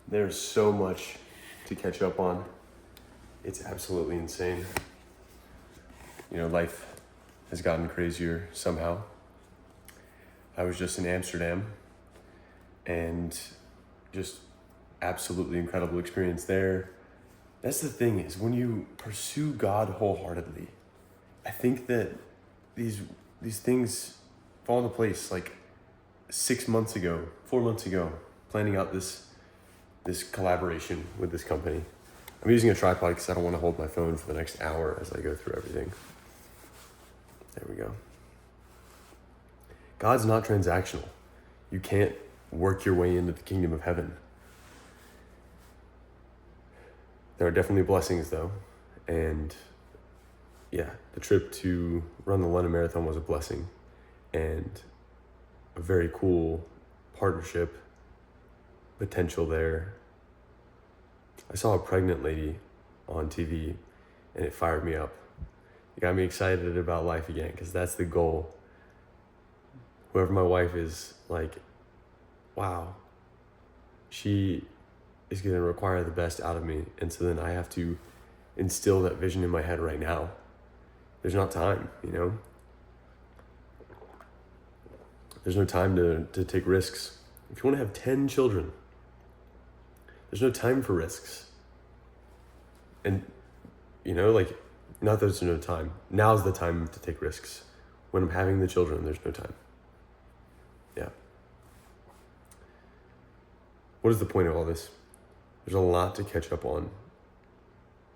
There's so much to catch up on. It's absolutely insane. Life has gotten crazier somehow. I was just in Amsterdam and just absolutely incredible experience there. That's the thing, is when you pursue God wholeheartedly, I think that these things fall into place. Like 4 months ago, planning out this collaboration with this company. I'm using a tripod because I don't want to hold my phone for the next hour as I go through everything. There we go. God's not transactional. You can't work your way into the kingdom of heaven. There are definitely blessings though. And yeah, the trip to run the London Marathon was a blessing and a very cool partnership potential there. I saw a pregnant lady on TV and it fired me up. It got me excited about life again, because that's the goal. Whoever my wife is, like, wow, she is going to require the best out of me. And so then I have to instill that vision in my head right now. There's not time, There's no time to take risks. If you want to have 10 children, there's no time for risks. And, not that there's no time. Now's the time to take risks. When I'm having the children, there's no time. Yeah. What is the point of all this? There's a lot to catch up on.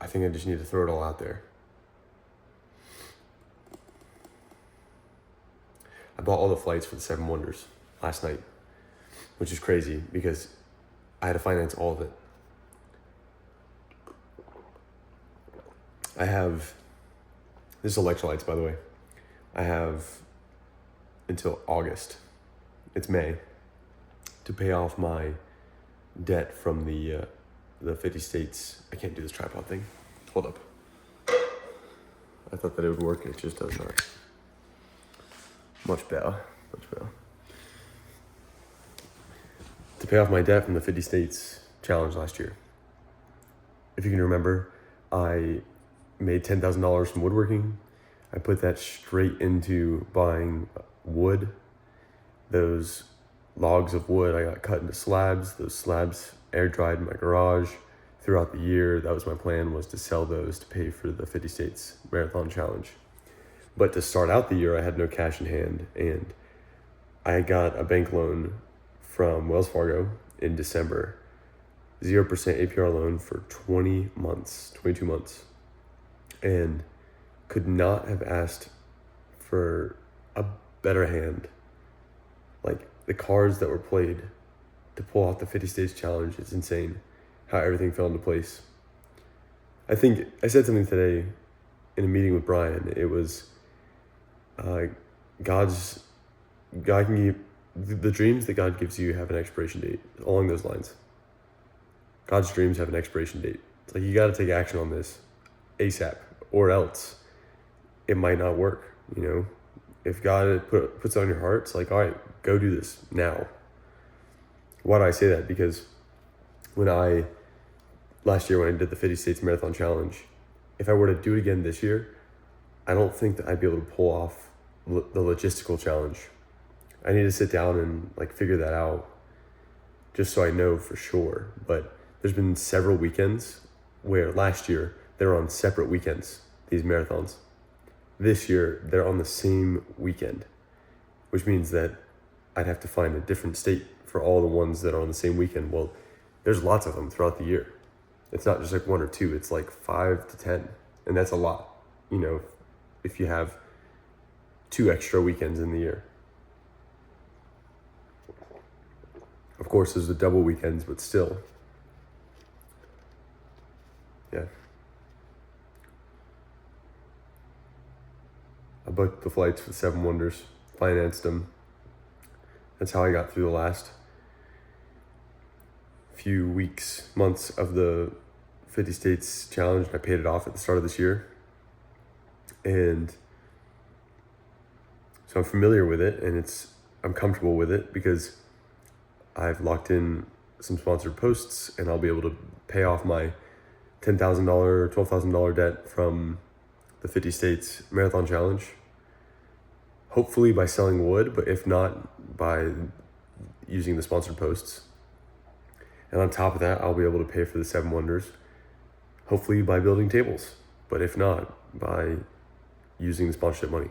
I think I just need to throw it all out there. I bought all the flights for the Seven Wonders last night, which is crazy because I had to finance all of it. This is electrolytes, by the way. I have until August, it's May, to pay off my debt from the 50 states. I can't do this tripod thing. Hold up. I thought that it would work, it just does not. Much better. To pay off my debt from the 50 states challenge last year. If you can remember, I made $10,000 from woodworking. I put that straight into buying wood. Those logs of wood I got cut into slabs. Those slabs air dried in my garage throughout the year. That was my plan, was to sell those to pay for the 50 States Marathon Challenge. But to start out the year, I had no cash in hand, and I got a bank loan from Wells Fargo in December, 0% APR loan for 22 months, and could not have asked for a better hand. Like, the cards that were played to pull off the 50 States Challenge, it's insane how everything fell into place. I think I said something today in a meeting with Brian. It was God can give, the dreams that God gives you have an expiration date, along those lines. God's dreams have an expiration date. It's like, you got to take action on this ASAP, or else it might not work. If God puts it on your heart, it's like, all right, go do this now. Why do I say that? Because last year when I did the 50 States Marathon Challenge, if I were to do it again this year, I don't think that I'd be able to pull off the logistical challenge. I need to sit down and figure that out, just so I know for sure. But there's been several weekends where last year they were on separate weekends, these marathons. This year they're on the same weekend, which means that I'd have to find a different state for all the ones that are on the same weekend. Well, there's lots of them throughout the year. It's not just one or two, it's 5 to 10. And that's a lot, if you have 2 extra weekends in the year. Of course, there's the double weekends, but still. Yeah. I booked the flights for the Seven Wonders, financed them. That's how I got through the last few weeks, months of the 50 States Challenge. I paid it off at the start of this year. And so I'm familiar with it, and I'm comfortable with it because I've locked in some sponsored posts, and I'll be able to pay off my $10,000, $12,000 debt from the 50 States Marathon Challenge. Hopefully by selling wood, but if not, by using the sponsored posts. And on top of that, I'll be able to pay for the 7 Wonders, hopefully by building tables, but if not, by using the sponsorship money.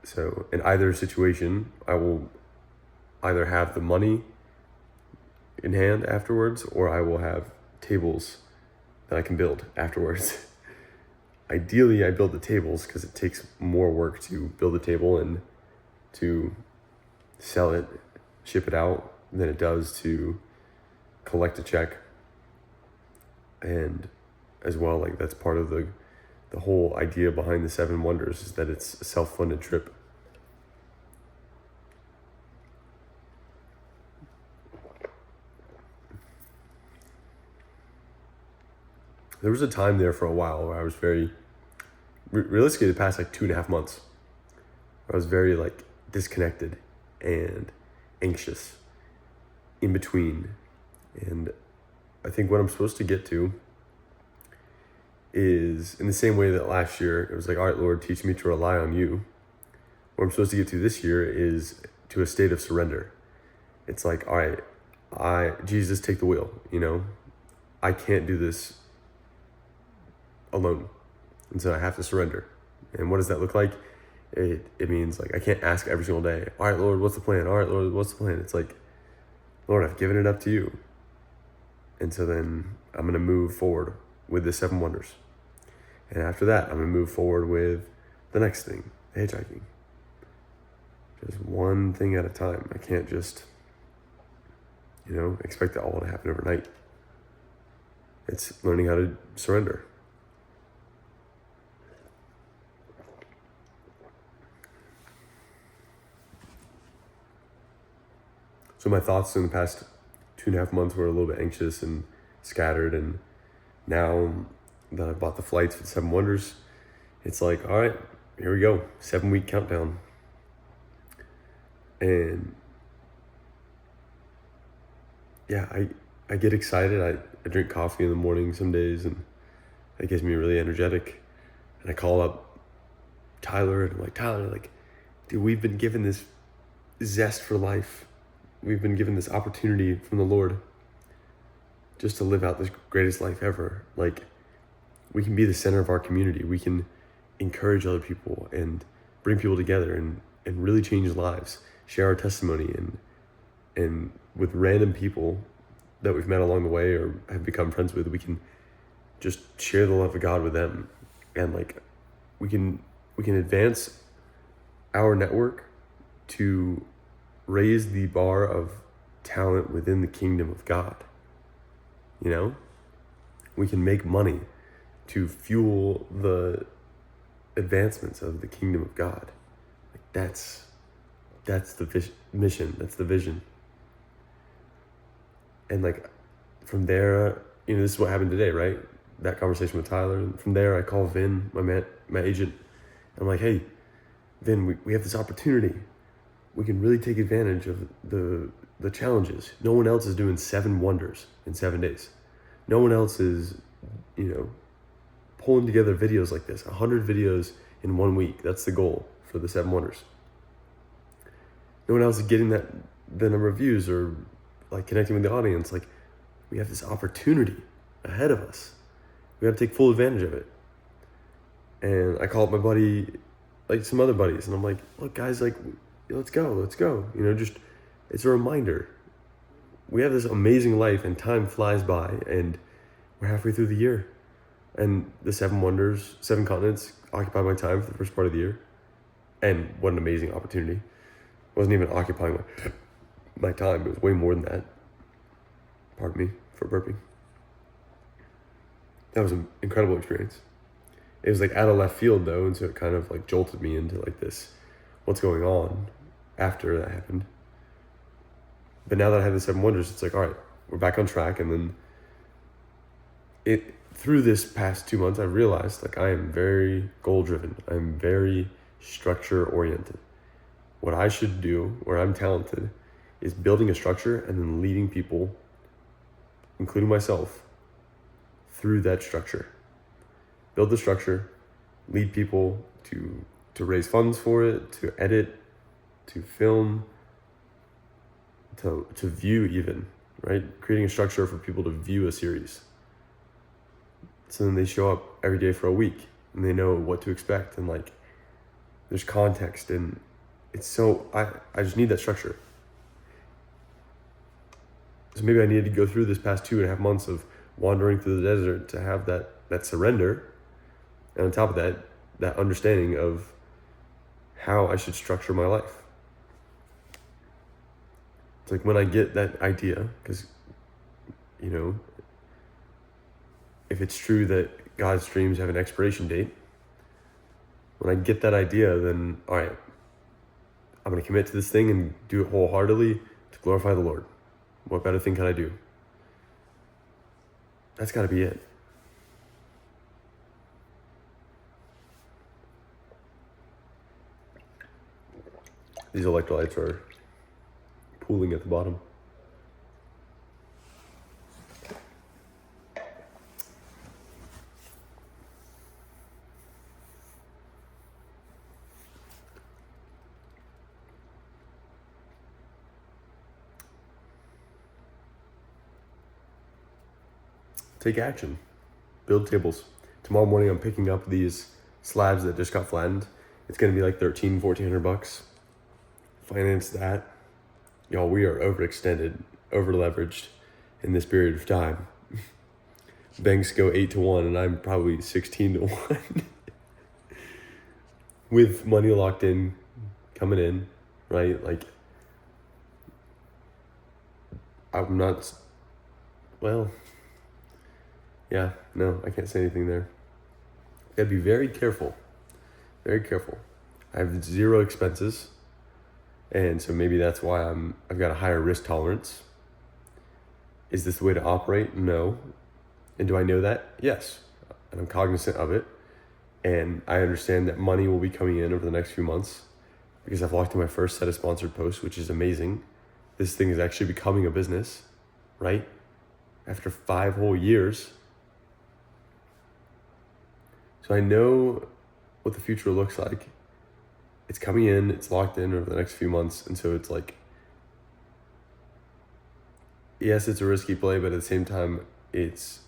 So in either situation, I will either have the money in hand afterwards, or I will have tables that I can build afterwards. Ideally, I build the tables because it takes more work to build a table and to sell it, ship it out, than it does to collect a check. And as well, like that's part of the whole idea behind the 7 Wonders, is that it's a self-funded trip. There was a time there for a while where I was very, realistically the past like 2.5 months, I was very like disconnected and anxious in between. And I think what I'm supposed to get to is, in the same way that last year it was like, all right, Lord, teach me to rely on you. What I'm supposed to get to this year is to a state of surrender. It's like, all right, Jesus, take the wheel, I can't do this alone. And so I have to surrender. And what does that look like? It means like, I can't ask every single day, all right, Lord, what's the plan? All right, Lord, what's the plan? It's like, Lord, I've given it up to you. And so then I'm going to move forward with the 7 Wonders. And after that, I'm going to move forward with the next thing, hitchhiking. Just one thing at a time. I can't just, expect it all to happen overnight. It's learning how to surrender. So my thoughts in the past 2.5 months were a little bit anxious and scattered, and now that I bought the flights for the 7 Wonders, it's like, all right, here we go, 7-week countdown. And yeah, I get excited. I drink coffee in the morning some days, and it gets me really energetic. And I call up Tyler, and I'm like, Tyler, dude, we've been given this zest for life. We've been given this opportunity from the Lord just to live out this greatest life ever. We can be the center of our community. We can encourage other people and bring people together and really change lives, share our testimony, and with random people that we've met along the way or have become friends with, we can just share the love of God with them. And we can advance our network to raise the bar of talent within the kingdom of God. We can make money to fuel the advancements of the kingdom of God. That's the mission. That's the vision. And from there, this is what happened today, right? That conversation with Tyler. And from there, I call Vin, my agent. I'm like, hey, Vin, we have this opportunity. We can really take advantage of the challenges. No one else is doing 7 Wonders in 7 days. No one else is, pulling together videos like this. 100 videos in 1 week. That's the goal for the 7 Wonders. No one else is getting the number of views or connecting with the audience. We have this opportunity ahead of us. We got to take full advantage of it. And I call up my buddy, some other buddies, and I'm like, look, guys, let's go. Just, it's a reminder. We have this amazing life and time flies by, and we're halfway through the year. And the 7 Wonders, 7 continents occupy my time for the first part of the year. And what an amazing opportunity. It wasn't even occupying my time. It was way more than that. Pardon me for burping. That was an incredible experience. It was out of left field though, and so it kind of jolted me into this, what's going on after that happened. But now that I have the 7 Wonders, it's all right, we're back on track. And then through this past 2 months, I realized I am very goal driven. I'm very structure oriented. What I should do, where I'm talented, is building a structure and then leading people, including myself, through that structure. Build the structure, lead people to raise funds for it, to edit, to film, to view even, right? Creating a structure for people to view a series. So then they show up every day for a week and they know what to expect, and like there's context, and it's so, I just need that structure. So maybe I needed to go through this past 2.5 months of wandering through the desert to have that surrender. And on top of that understanding of how I should structure my life. It's like when I get that idea, because, you know, if it's true that God's dreams have an expiration date, when I get that idea, then, all right, I'm going to commit to this thing and do it wholeheartedly to glorify the Lord. What better thing can I do? That's got to be it. These electrolytes are pooling at the bottom. Take action. Build tables. Tomorrow morning I'm picking up these slabs that just got flattened. It's going to be like $1,400. Finance that. Y'all, we are overextended, over-leveraged in this period of time. Banks go 8-1 and I'm probably 16-1. With money locked in, coming in, right? Like, I'm not, well, yeah, no, I can't say anything there. Gotta be very careful, very careful. I have 0 expenses, and so maybe that's why I've got a higher risk tolerance. Is this the way to operate? No. And do I know that? Yes. And I'm cognizant of it. And I understand that money will be coming in over the next few months because I've locked in my first set of sponsored posts, which is amazing. This thing is actually becoming a business, right? After 5 whole years. So I know what the future looks like. It's coming in, it's locked in over the next few months. And so it's like, yes, it's a risky play, but at the same time, it's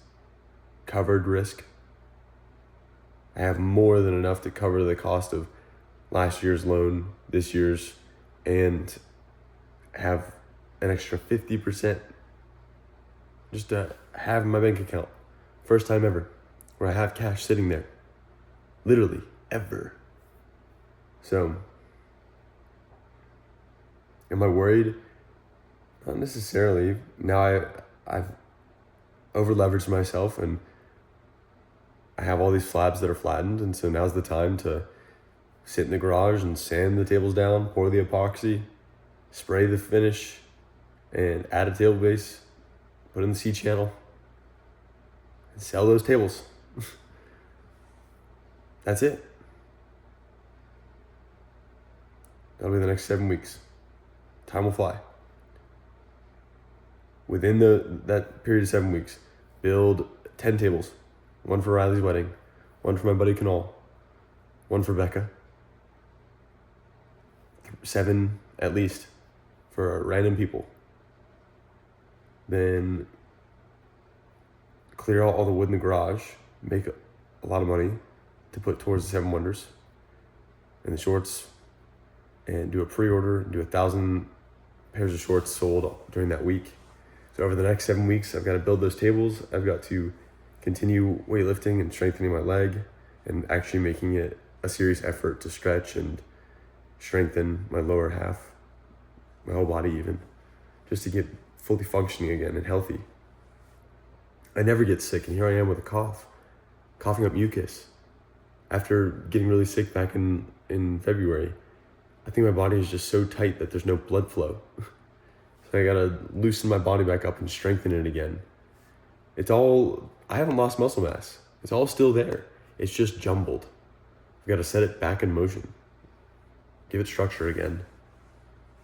covered risk. I have more than enough to cover the cost of last year's loan, this year's, and have an extra 50% just to have in my bank account. First time ever where I have cash sitting there. Literally, ever. So, am I worried? Not necessarily. Now I've over-leveraged myself and I have all these slabs that are flattened, and so now's the time to sit in the garage and sand the tables down, pour the epoxy, spray the finish, and add a table base, put in the C channel, and sell those tables. That's it. That'll be the next 7 weeks. Time will fly. Within that period of 7 weeks, build 10 tables. 1 for Riley's wedding, 1 for my buddy Canal, 1 for Becca, 7 at least for random people. Then clear out all the wood in the garage, make a lot of money to put towards the 7 wonders and the shorts, and do a pre-order, do 1,000 pairs of shorts sold during that week. So over the next 7 weeks, I've got to build those tables. I've got to continue weightlifting and strengthening my leg and actually making it a serious effort to stretch and strengthen my lower half, my whole body even, just to get fully functioning again and healthy. I never get sick, and here I am with a cough, coughing up mucus. After getting really sick back in February, I think my body is just so tight that there's no blood flow. So I gotta loosen my body back up and strengthen it again. I haven't lost muscle mass. It's all still there. It's just jumbled. I've got to set it back in motion. Give it structure again.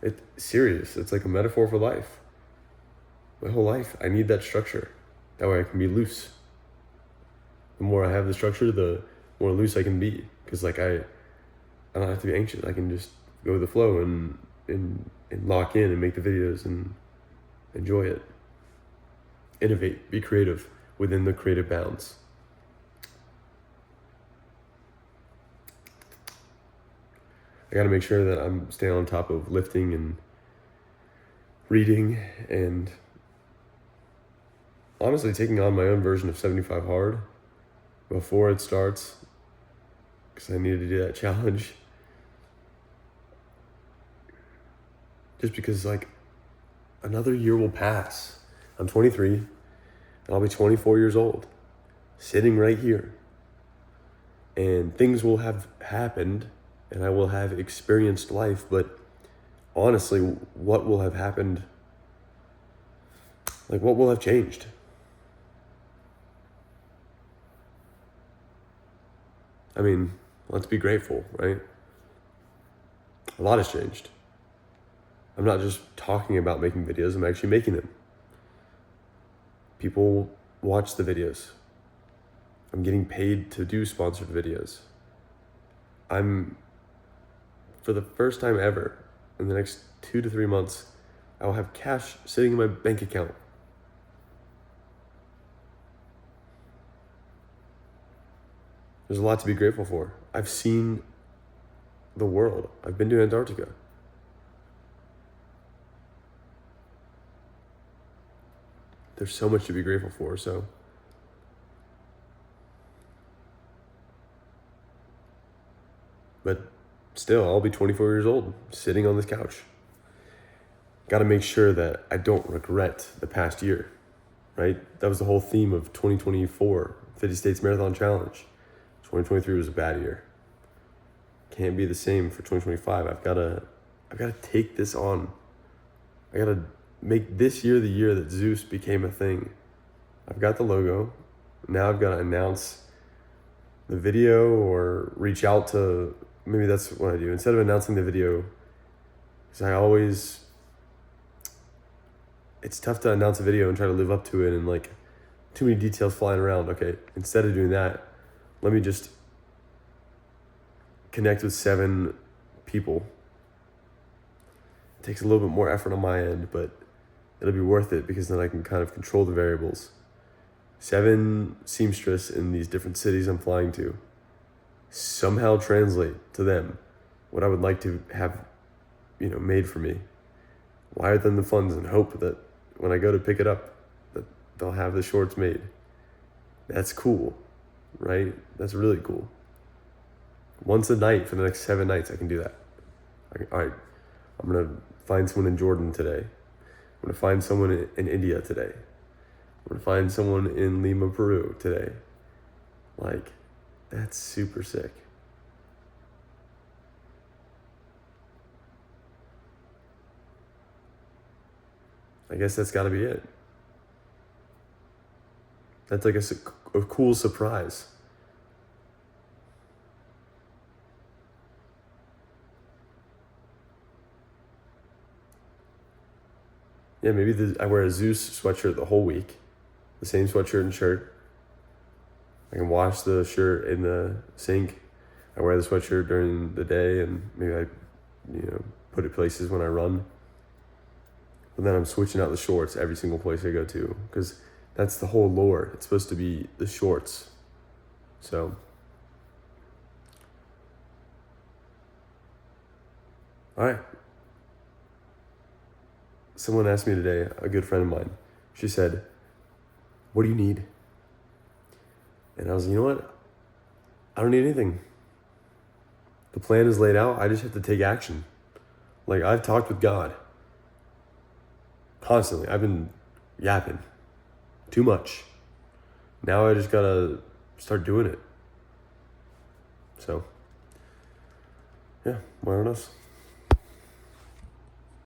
It's serious. It's like a metaphor for life. My whole life, I need that structure. That way I can be loose. The more I have the structure, the more loose I can be. Because like I don't have to be anxious. I can just go with the flow and lock in and make the videos and enjoy it. Innovate, be creative within the creative bounds. I got to make sure that I'm staying on top of lifting and reading and honestly taking on my own version of 75 hard before it starts, because I needed to do that challenge. Just because like another year will pass. I'm 23 and I'll be 24 years old, sitting right here, and things will have happened and I will have experienced life, but honestly, what will have happened? Like, what will have changed? I mean, let's be grateful, right? A lot has changed. I'm not just talking about making videos, I'm actually making them. People watch the videos. I'm getting paid to do sponsored videos. For the first time ever, in the next 2 to 3 months, I will have cash sitting in my bank account. There's a lot to be grateful for. I've seen the world. I've been to Antarctica. There's so much to be grateful for, so. But still, I'll be 24 years old, sitting on this couch. Got to make sure that I don't regret the past year, right? That was the whole theme of 2024, 50 States Marathon Challenge. 2023 was a bad year. Can't be the same for 2025. I've got to take this on. I got to make this year the year that Zeus became a thing. I've got the logo. Now I've got to announce the video or reach out to, maybe that's what I do. Instead of announcing the video, because it's tough to announce a video and try to live up to it and like too many details flying around. Okay, instead of doing that, let me just connect with 7 people. It takes a little bit more effort on my end, but it'll be worth it because then I can kind of control the variables. 7 seamstress in these different cities I'm flying to. Somehow translate to them what I would like to have, made for me. Wire them the funds and hope that when I go to pick it up, that they'll have the shorts made. That's cool, right? That's really cool. Once a night for the next 7 nights, I can do that. All right, I'm going to find someone in Jordan today. I'm going to find someone in India today. I'm going to find someone in Lima, Peru today. Like, that's super sick. I guess that's got to be it. That's like a cool surprise. Yeah, maybe I wear a Zeus sweatshirt the whole week. The same sweatshirt and shirt. I can wash the shirt in the sink. I wear the sweatshirt during the day and maybe I, put it places when I run. But then I'm switching out the shorts every single place I go to because that's the whole lore. It's supposed to be the shorts. So, all right. Someone asked me today, a good friend of mine, she said, "What do you need?" And I was like, you know what? I don't need anything. The plan is laid out. I just have to take action. Like, I've talked with God constantly. I've been yapping too much. Now I just gotta start doing it. So, yeah, more or less.